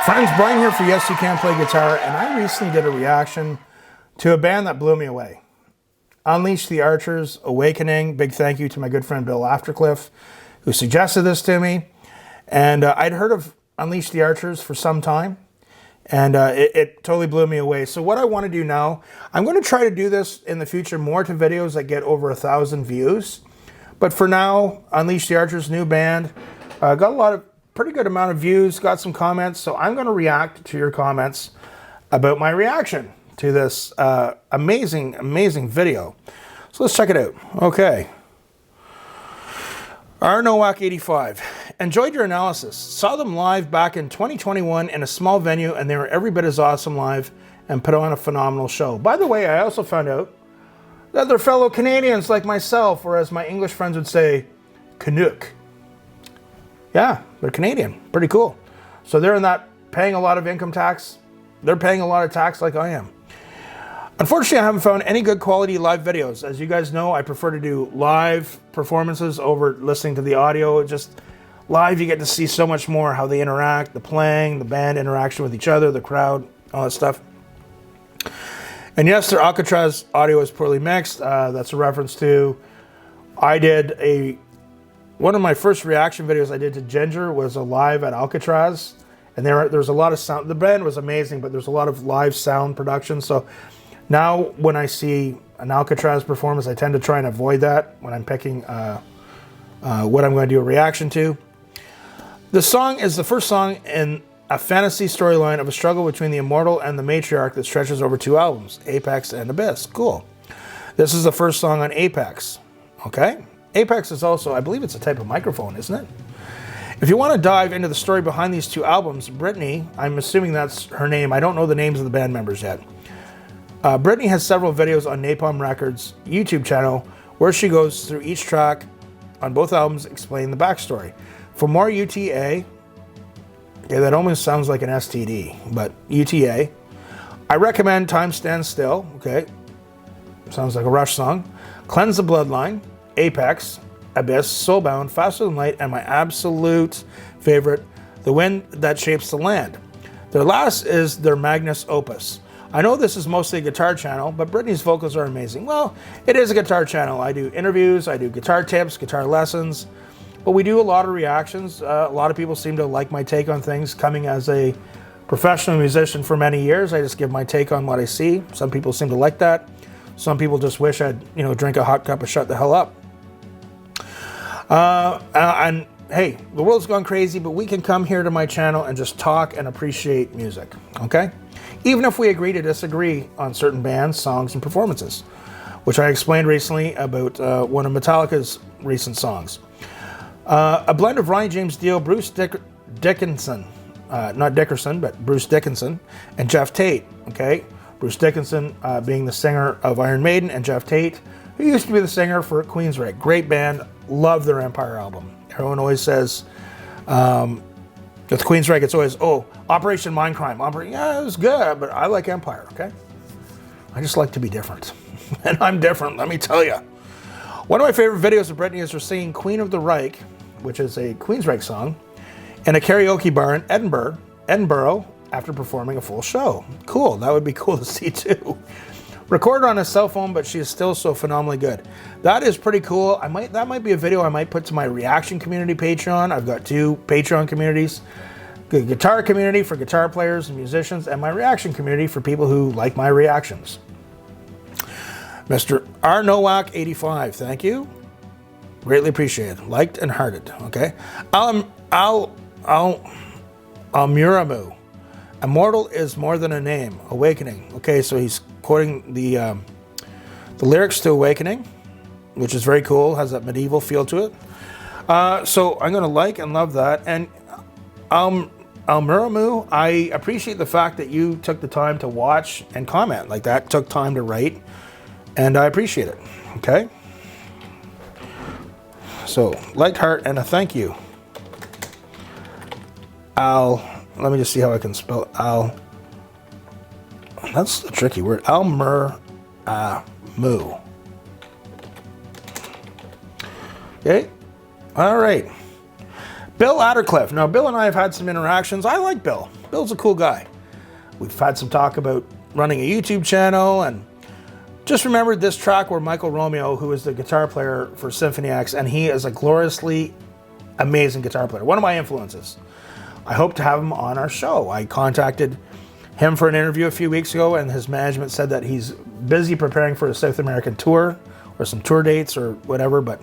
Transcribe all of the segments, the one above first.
Friends, Brian here for Yes You Can Play Guitar, and I recently did a reaction to a band that blew me away. Unleash the Archers, Awakening. Big thank you to my good friend Bill Aftercliff, who suggested this to me. And I'd heard of Unleash the Archers for some time, and it totally blew me away. So what I want to do now, I'm going to try to do this in the future more to videos that get over 1,000 views. But for now, Unleash the Archers, new band, got pretty good amount of views, got some comments, so I'm going to react to your comments about my reaction to this amazing video. So let's check it out. Okay. R. Nowak 85. Enjoyed your analysis. Saw them live back in 2021 in a small venue, and they were every bit as awesome live and put on a phenomenal show. By the way, I also found out that they're fellow Canadians like myself, or as my English friends would say, Canuck. Yeah, they're Canadian. Pretty cool. So they're not paying a lot of income tax. They're paying a lot of tax like I am. Unfortunately, I haven't found any good quality live videos. As you guys know, I prefer to do live performances over listening to the audio. Just live, you get to see so much more how they interact, the playing, the band interaction with each other, the crowd, all that stuff. And yes, their Alcatraz audio is poorly mixed. That's a reference to, one of my first reaction videos I did to Ginger was a live at Alcatraz, and there's a lot of sound. The band was amazing, but there's a lot of live sound production. So now when I see an Alcatraz performance, I tend to try and avoid that when I'm picking what I'm going to do a reaction to. The song is the first song in a fantasy storyline of a struggle between the immortal and the matriarch that stretches over 2 albums, Apex and Abyss. Cool. This is the first song on Apex. Okay. Apex is also, I believe it's a type of microphone, isn't it? If you want to dive into the story behind these 2 albums, Brittany, I'm assuming that's her name. I don't know the names of the band members yet. Brittany has several videos on Napalm Records' YouTube channel where she goes through each track on both albums, explaining the backstory. For more UTA, okay, that almost sounds like an STD, but UTA, I recommend Time Stands Still, okay, sounds like a Rush song, Cleanse the Bloodline, Apex, Abyss, Soulbound, Faster Than Light, and my absolute favorite, The Wind That Shapes the Land. Their last is their Magnus Opus. I know this is mostly a guitar channel, but Brittany's vocals are amazing. Well, it is a guitar channel. I do interviews, I do guitar tips, guitar lessons, but we do a lot of reactions. A lot of people seem to like my take on things. Coming as a professional musician for many years, I just give my take on what I see. Some people seem to like that. Some people just wish I'd, drink a hot cup and shut the hell up. And hey, the world's gone crazy, but we can come here to my channel and just talk and appreciate music, okay? Even if we agree to disagree on certain bands, songs, and performances, which I explained recently about one of Metallica's recent songs. A blend of Ronnie James Dio, Bruce Dickinson, not Dickerson, but Bruce Dickinson, and Jeff Tate, okay? Bruce Dickinson being the singer of Iron Maiden, and Jeff Tate, who used to be the singer for Queensrÿche. Great band. Love their Empire album. Everyone always says, with Queensrÿche, it's always, Operation Mindcrime. Yeah, it was good, but I like Empire, okay? I just like to be different. And I'm different, let me tell you. One of my favorite videos of Brittany is her singing Queen of the Reich, which is a Queensrÿche song, in a karaoke bar in Edinburgh, after performing a full show. Cool, that would be cool to see too. Recorded on a cell phone, but she is still so phenomenally good. That is pretty cool. That might be a video I might put to my reaction community Patreon. I've got 2 Patreon communities. The guitar community for guitar players and musicians, and my reaction community for people who like my reactions. Mr. R. Nowak 85, thank you. Greatly appreciated. Liked and hearted, okay? Almuramu. Immortal is more than a name. Awakening. Okay, so he's quoting the lyrics to Awakening, which is very cool. Has that medieval feel to it. So I'm going to like and love that. And Almuramu, I appreciate the fact that you took the time to watch and comment like that. Took time to write, and I appreciate it. Okay. So liked, heart, and a thank you. Let me just see how I can spell that's a tricky word. Almuramu. Okay. All right. Bill Addercliffe. Now, Bill and I have had some interactions. I like Bill. Bill's a cool guy. We've had some talk about running a YouTube channel, and just remembered this track where Michael Romeo, who is the guitar player for Symphony X, and he is a gloriously amazing guitar player. One of my influences. I hope to have him on our show. I contacted him for an interview a few weeks ago, and his management said that he's busy preparing for a South American tour or some tour dates or whatever, but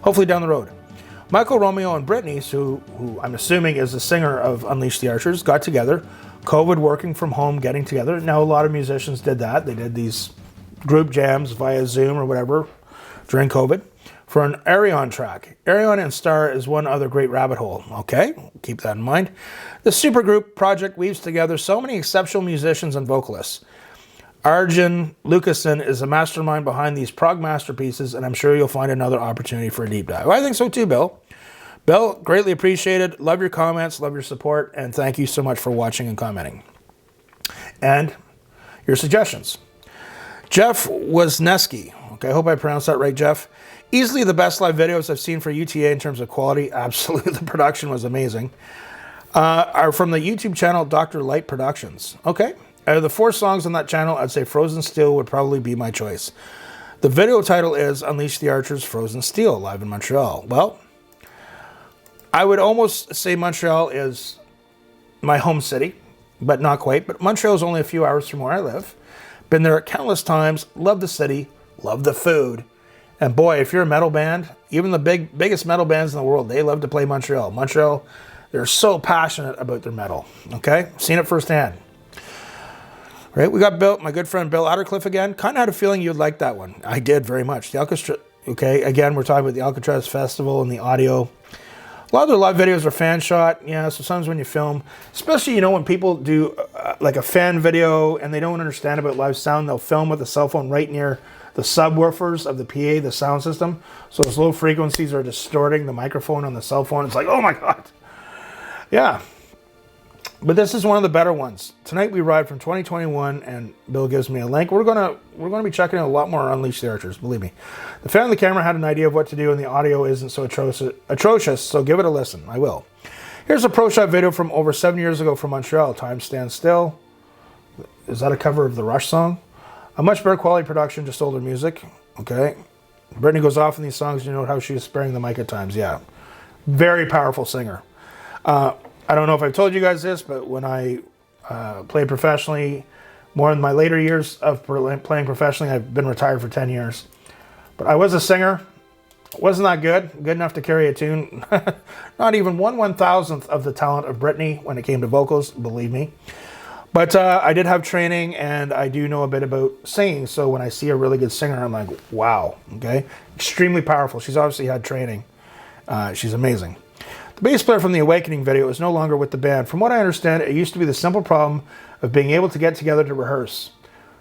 hopefully down the road. Michael Romeo and Brittany, who I'm assuming is the singer of Unleash the Archers, got together. COVID, working from home, getting together. Now, a lot of musicians did that. They did these group jams via Zoom or whatever during COVID for an Ayreon track. Ayreon and Star is one other great rabbit hole. Okay, keep that in mind. The supergroup project weaves together so many exceptional musicians and vocalists. Arjun Lucassen is a mastermind behind these prog masterpieces, and I'm sure you'll find another opportunity for a deep dive. Well, I think so too, Bill. Bill, greatly appreciated. Love your comments, love your support, and thank you so much for watching and commenting. And your suggestions. Jeff Wisniewski. Okay, I hope I pronounced that right, Jeff. Easily the best live videos I've seen for UTA in terms of quality. Absolutely, the production was amazing. Are from the YouTube channel Dr. Light Productions. Okay. Out of the 4 songs on that channel, I'd say Frozen Steel would probably be my choice. The video title is Unleash the Archers Frozen Steel, live in Montreal. Well, I would almost say Montreal is my home city, but not quite. But Montreal is only a few hours from where I live. Been there countless times, love the city, love the food. And boy, if you're a metal band, even the biggest metal bands in the world, they love to play Montreal. Montreal, they're so passionate about their metal, okay? Seen it firsthand. Right, we got Bill, my good friend Bill Addercliffe again. Kind of had a feeling you'd like that one. I did very much. The Alcatraz, okay, again, we're talking about the Alcatraz Festival and the audio. A lot of their live videos are fan shot. Yeah, so sometimes when you film, especially, you know, when people do like a fan video and they don't understand about live sound, they'll film with a cell phone right near the subwoofers of the PA, the sound system. So those low frequencies are distorting the microphone on the cell phone. It's like, oh my God. Yeah. But this is one of the better ones. Tonight we ride from 2021, and Bill gives me a link. We're gonna be checking out a lot more Unleash the Archers, believe me. The fan on the camera had an idea of what to do, and the audio isn't so atrocious, so give it a listen. I will. Here's a pro shot video from over 7 years ago from Montreal. Time Stands Still. Is that a cover of the Rush song? A much better quality production, just older music. Okay. Brittany goes off in these songs. You know how she's sparing the mic at times. Yeah. Very powerful singer. I don't know if I've told you guys this, but when I played professionally, more in my later years of playing professionally, I've been retired for 10 years. But I was a singer. Wasn't that good enough to carry a tune. Not even 1/1000th of the talent of Brittany when it came to vocals, believe me. But I did have training, and I do know a bit about singing. So when I see a really good singer, I'm like, wow, okay? Extremely powerful. She's obviously had training. She's amazing. The bass player from the Awakening video is no longer with the band. From what I understand, it used to be the simple problem of being able to get together to rehearse.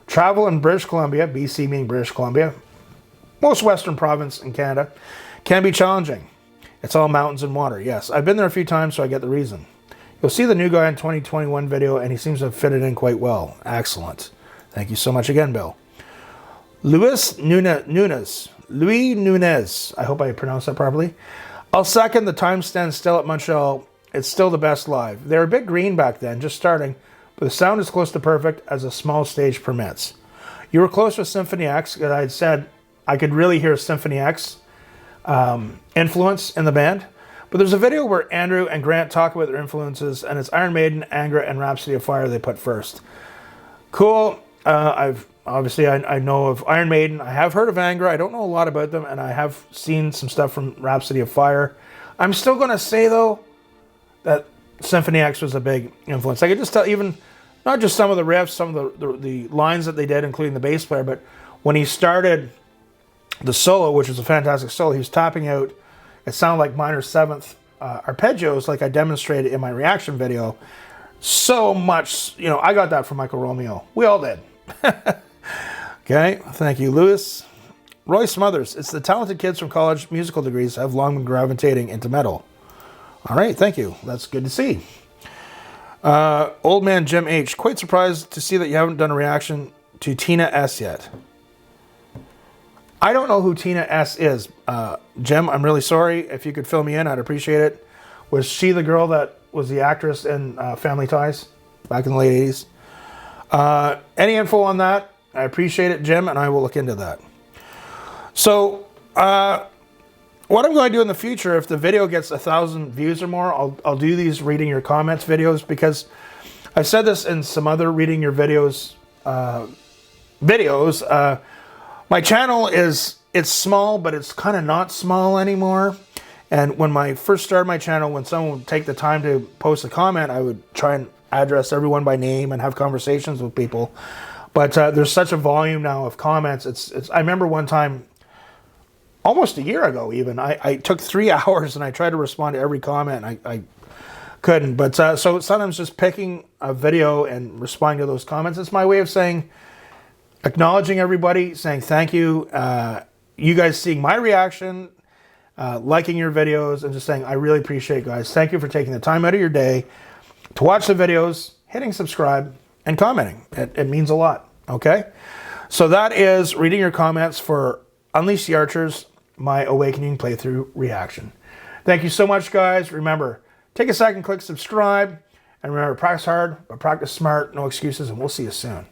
Travel in British Columbia, BC meaning British Columbia, most western province in Canada, can be challenging. It's all mountains and water. Yes, I've been there a few times, so I get the reason. You'll see the new guy in 2021 video, and he seems to have fitted in quite well. Excellent. Thank you so much again, Bill. Louis Nunez. I hope I pronounced that properly. I'll second the Time Stands Still at Montreal. It's still the best live. They were a bit green back then, just starting, but the sound is close to perfect as a small stage permits. You were close with Symphony X, because I had said I could really hear Symphony X influence in the band. But there's a video where Andrew and Grant talk about their influences, and it's Iron Maiden, Angra, and Rhapsody of Fire they put first. Cool. I know of Iron Maiden. I have heard of Angra. I don't know a lot about them, and I have seen some stuff from Rhapsody of Fire. I'm still going to say, though, that Symphony X was a big influence. I could just tell, even not just some of the riffs, some of the lines that they did, including the bass player, but when he started the solo, which was a fantastic solo, he was tapping out, it sounded like minor seventh arpeggios, like I demonstrated in my reaction video. So much, you know, I got that from Michael Romeo. We all did. Okay, thank you, Lewis. Roy Smothers. It's the talented kids from college musical degrees have long been gravitating into metal. All right, thank you. That's good to see. Old man Jim H. Quite surprised to see that you haven't done a reaction to Tina S yet. I don't know who Tina S is. Jim, I'm really sorry. If you could fill me in, I'd appreciate it. Was she the girl that was the actress in Family Ties back in the late 80s? Any info on that? I appreciate it, Jim, and I will look into that. So, what I'm going to do in the future, if the video gets 1,000 views or more, I'll do these reading your comments videos, because I've said this in some other reading your videos my channel it's small, but it's kind of not small anymore. And when I first started my channel, when someone would take the time to post a comment, I would try and address everyone by name and have conversations with people. But there's such a volume now of comments. I remember one time, almost a year ago even, I took 3 hours and I tried to respond to every comment. I couldn't. But so sometimes just picking a video and responding to those comments, it's my way of saying, acknowledging everybody, saying thank you. You guys seeing my reaction, liking your videos, and just saying, I really appreciate it, guys. Thank you for taking the time out of your day to watch the videos, hitting subscribe, and commenting. It means a lot, okay? So that is reading your comments for Unleash the Archers, my Awakening playthrough reaction. Thank you so much, guys. Remember, take a second, click subscribe, and remember, practice hard, but practice smart. No excuses, and we'll see you soon.